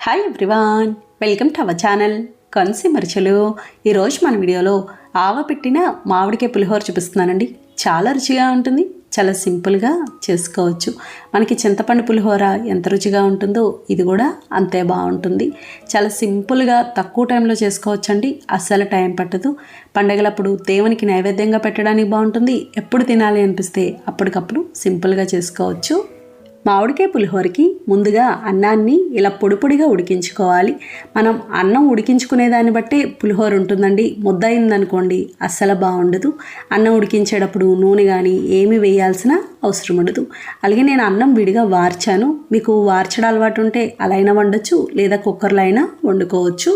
Hi everyone, welcome to our channel కన్సిమర్చలు. ఈరోజు మన వీడియోలో ఆవపెట్టిన మామిడికాయ పులిహోర చూపిస్తున్నానండి. చాలా రుచిగా ఉంటుంది, చాలా సింపుల్గా చేసుకోవచ్చు. మనకి చింతపండు పులిహోర ఎంత రుచిగా ఉంటుందో ఇది కూడా అంతే బాగుంటుంది. చాలా సింపుల్గా తక్కువ టైంలో చేసుకోవచ్చండి. అస్సలు టైం పట్టదు. పండగలప్పుడు దేవునికి నైవేద్యంగా పెట్టడానికి బాగుంటుంది. ఎప్పుడు తినాలి అనిపిస్తే అప్పటికప్పుడు సింపుల్గా చేసుకోవచ్చు. మామిడికాయ పులిహోరకి ముందుగా అన్నాన్ని ఇలా పొడి పొడిగా ఉడికించుకోవాలి. మనం అన్నం ఉడికించుకునే దాన్ని బట్టే పులిహోర ఉంటుందండి. ముద్ద అయిందనుకోండి అస్సలు బాగుండదు. అన్నం ఉడికించేటప్పుడు నూనె కానీ ఏమీ వేయాల్సిన అవసరం ఉండదు. అలాగే నేను అన్నం విడిగా వార్చాను. మీకు వార్చడం అలవాటు ఉంటే అలా అయినా వండొచ్చు, లేదా కుక్కర్లో అయినా వండుకోవచ్చు.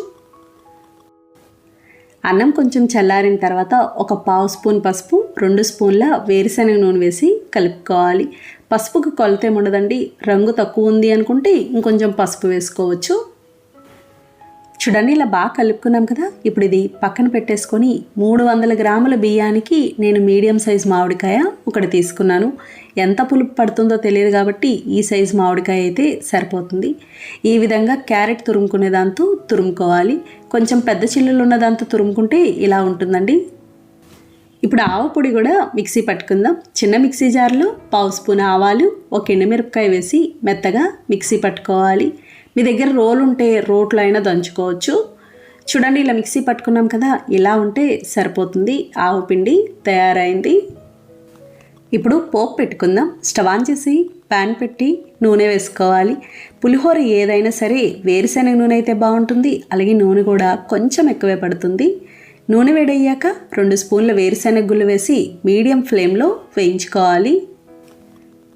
అన్నం కొంచెం చల్లారిన తర్వాత ఒక పావు స్పూన్ పసుపు, 2 స్పూన్ల వేరుశనగ నూనె వేసి కలుపుకోవాలి. పసుపుకి కొలత ఏముండదండి. రంగు తక్కువ ఉంది అనుకుంటే ఇంకొంచెం పసుపు వేసుకోవచ్చు. చూడండి, ఇలా బాగా కలుపుకున్నాం కదా. ఇప్పుడు ఇది పక్కన పెట్టేసుకొని 300 గ్రాముల బియ్యానికి నేను మీడియం సైజ్ మామిడికాయ ఒకటి తీసుకున్నాను. ఎంత పులుపు పడుతుందో తెలియదు కాబట్టి ఈ సైజ్ మామిడికాయ అయితే సరిపోతుంది. ఈ విధంగా క్యారెట్ తురుముకునే దాంతో తురుముకోవాలి. కొంచెం పెద్ద చిల్లులు ఉన్న దాంతో తురుముకుంటే ఇలా ఉంటుందండి. ఇప్పుడు ఆవపొడి కూడా మిక్సీ పట్టుకుందాం. చిన్న మిక్సీ జార్లో పావు స్పూన్ ఆవాలు, ఒక ఎండుమిరపకాయ వేసి మెత్తగా మిక్సీ పట్టుకోవాలి. మీ దగ్గర రోలు ఉంటే రోట్లో అయినా దంచుకోవచ్చు. చూడండి, ఇలా మిక్సీ పట్టుకున్నాం కదా, ఇలా ఉంటే సరిపోతుంది. ఆవపిండి తయారైంది. ఇప్పుడు పోపు పెట్టుకుందాం. స్టవ్ ఆన్ చేసి ప్యాన్ పెట్టి నూనె వేసుకోవాలి. పులిహోర ఏదైనా సరే వేరుశనగ నూనె అయితే బాగుంటుంది. అలాగే నూనె కూడా కొంచెం ఎక్కువే పడుతుంది. నూనె వేడయ్యాక 2 స్పూన్ల వేరుశనగ గుళ్ళు వేసి మీడియం ఫ్లేమ్లో వేయించుకోవాలి.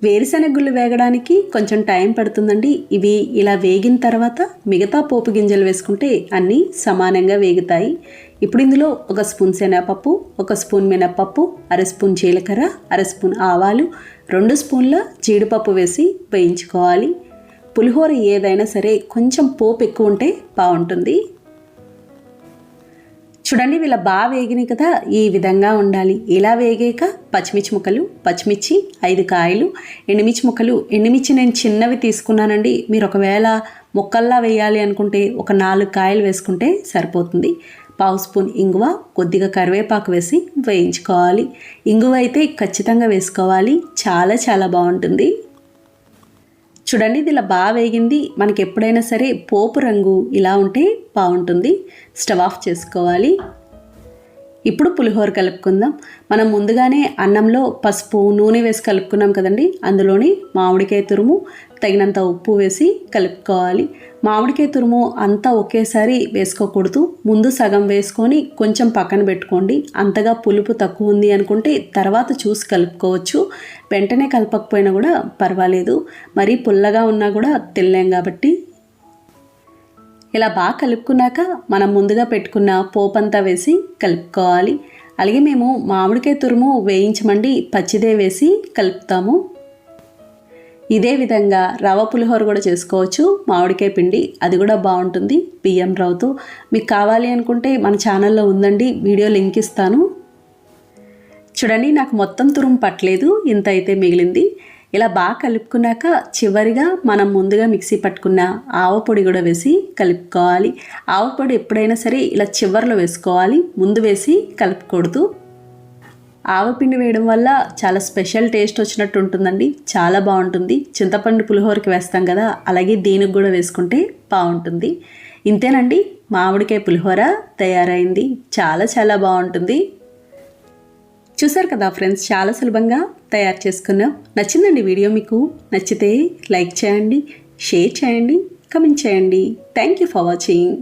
వేరుశనగ గుళ్ళు వేగడానికి కొంచెం టైం పడుతుందండి. ఇవి ఇలా వేగిన తర్వాత మిగతా పోపు గింజలు వేసుకుంటే అన్నీ సమానంగా వేగుతాయి. ఇప్పుడు ఇందులో 1 స్పూన్ శనగపప్పు, 1 స్పూన్ మినప్పప్పు, 1/2 స్పూన్ జీలకర్ర, 1/2 స్పూన్ ఆవాలు, 2 స్పూన్ల జీడిపప్పు వేసి వేయించుకోవాలి. పులిహోర ఏదైనా సరే కొంచెం పోపు ఎక్కువ ఉంటే బాగుంటుంది. చూడండి, వీళ్ళ బాగా వేగినాయి కదా, ఈ విధంగా ఉండాలి. ఇలా వేగాక పచ్చిమిర్చి ముక్కలు, పచ్చిమిర్చి 5 కాయలు, ఎండుమిర్చి ముక్కలు. ఎండుమిర్చి నేను చిన్నవి తీసుకున్నానండి. మీరు ఒకవేళ ముక్కల్లా వేయాలి అనుకుంటే ఒక 4 కాయలు వేసుకుంటే సరిపోతుంది. పావు స్పూన్ ఇంగువ, కొద్దిగా కరివేపాకు వేసి వేయించుకోవాలి. ఇంగువ అయితే ఖచ్చితంగా వేసుకోవాలి. చాలా చాలా బాగుంటుంది. చూడండి, ఇది ఇలా బాగా వేగింది. మనకి ఎప్పుడైనా సరే పోపు రంగు ఇలా ఉంటే బాగుంటుంది. స్టవ్ ఆఫ్ చేసుకోవాలి. ఇప్పుడు పులిహోర కలుపుకుందాం. మనం ముందుగానే అన్నంలో పసుపు, నూనె వేసి కలుపుకున్నాం కదండి. అందులోని మామిడికాయ తురుము, తగినంత ఉప్పు వేసి కలుపుకోవాలి. మామిడికాయ తురుము అంతా ఒకేసారి వేసుకోకూడదు. ముందు సగం వేసుకొని కొంచెం పక్కన పెట్టుకోండి. అంతగా పులుపు తక్కువ ఉంది అనుకుంటే తర్వాత చూసి కలుపుకోవచ్చు. వెంటనే కలపకపోయినా కూడా పర్వాలేదు. మరీ పుల్లగా ఉన్నా కూడా తినలేం కాబట్టి. ఇలా బాగా కలుపుకున్నాక మనం ముందుగా పెట్టుకున్న పోపంతా వేసి కలుపుకోవాలి. అలాగే మేము మామిడికాయ తురుము వేయించమండి పచ్చిదే వేసి కలుపుతాము. ఇదే విధంగా రవ్వ పులిహోర కూడా చేసుకోవచ్చు. మామిడికాయ పిండి అది కూడా బాగుంటుంది బియ్యం రవ్వతో. మీకు కావాలి అనుకుంటే మన ఛానల్లో ఉందండి, వీడియో లింక్ ఇస్తాను. చూడండి, నాకు మొత్తం తురుము పట్టలేదు, ఇంత అయితే మిగిలింది. ఇలా బాగా కలుపుకున్నాక చివరిగా మనం ముందుగా మిక్సీ పట్టుకున్న ఆవపొడి కూడా వేసి కలుపుకోవాలి. ఆవపొడి ఎప్పుడైనా సరే ఇలా చివరిలో వేసుకోవాలి, ముందు వేసి కలుపుకూడదు. ఆవపిండి వేయడం వల్ల చాలా స్పెషల్ టేస్ట్ వచ్చినట్టు ఉంటుందండి. చాలా బాగుంటుంది. చింతపండు పులిహోరకి వేస్తాం కదా, అలాగే దీనికి కూడా వేసుకుంటే బాగుంటుంది. ఇంతేనండి, మామిడికాయ పులిహోర తయారైంది. చాలా చాలా బాగుంటుంది. చూసారు కదా ఫ్రెండ్స్, చాలా సులభంగా తయారు చేసుకున్నాం. నచ్చిందండి వీడియో? మీకు నచ్చితే లైక్ చేయండి, షేర్ చేయండి, కమెంట్ చేయండి. Thank you for watching.